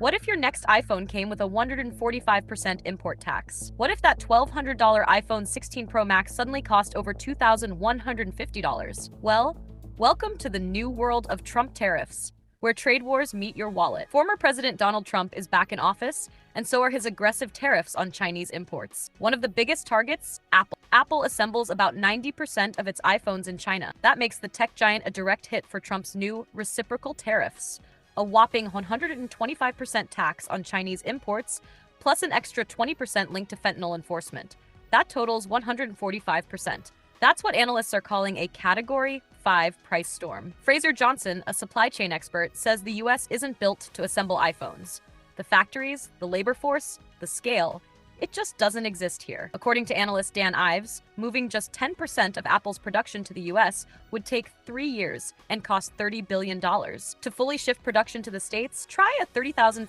What if your next iPhone came with a 145% import tax? What if that $1,200 iPhone 16 Pro Max suddenly cost over $2,150? Well, welcome to the new world of Trump tariffs, where trade wars meet your wallet. Former President Donald Trump is back in office, and so are his aggressive tariffs on Chinese imports. One of the biggest targets, Apple. Apple assembles about 90% of its iPhones in China. That makes the tech giant a direct hit for Trump's new reciprocal tariffs, a whopping 125% tax on Chinese imports, plus an extra 20% linked to fentanyl enforcement. That totals 145%. That's what analysts are calling a Category 5 price storm. Fraser Johnson, a supply chain expert, says the US isn't built to assemble iPhones. The factories, the labor force, the scale, it just doesn't exist here. According to analyst Dan Ives, moving just 10% of Apple's production to the US would take 3 years and cost $30 billion. To fully shift production to the States, try a $30,500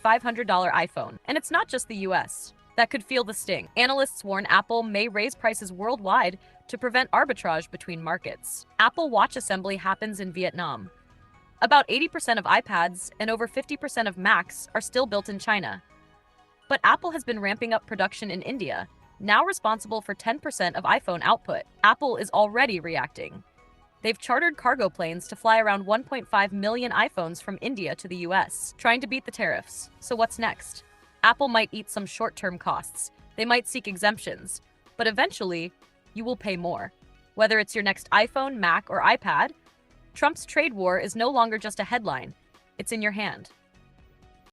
iPhone. And it's not just the US that could feel the sting. Analysts warn Apple may raise prices worldwide to prevent arbitrage between markets. Apple Watch assembly happens in Vietnam. About 80% of iPads and over 50% of Macs are still built in China. But Apple has been ramping up production in India, now responsible for 10% of iPhone output. Apple is already reacting. They've chartered cargo planes to fly around 1.5 million iPhones from India to the US, trying to beat the tariffs. So what's next? Apple might eat some short-term costs. They might seek exemptions. But eventually, you will pay more. Whether it's your next iPhone, Mac, or iPad, Trump's trade war is no longer just a headline. It's in your hand.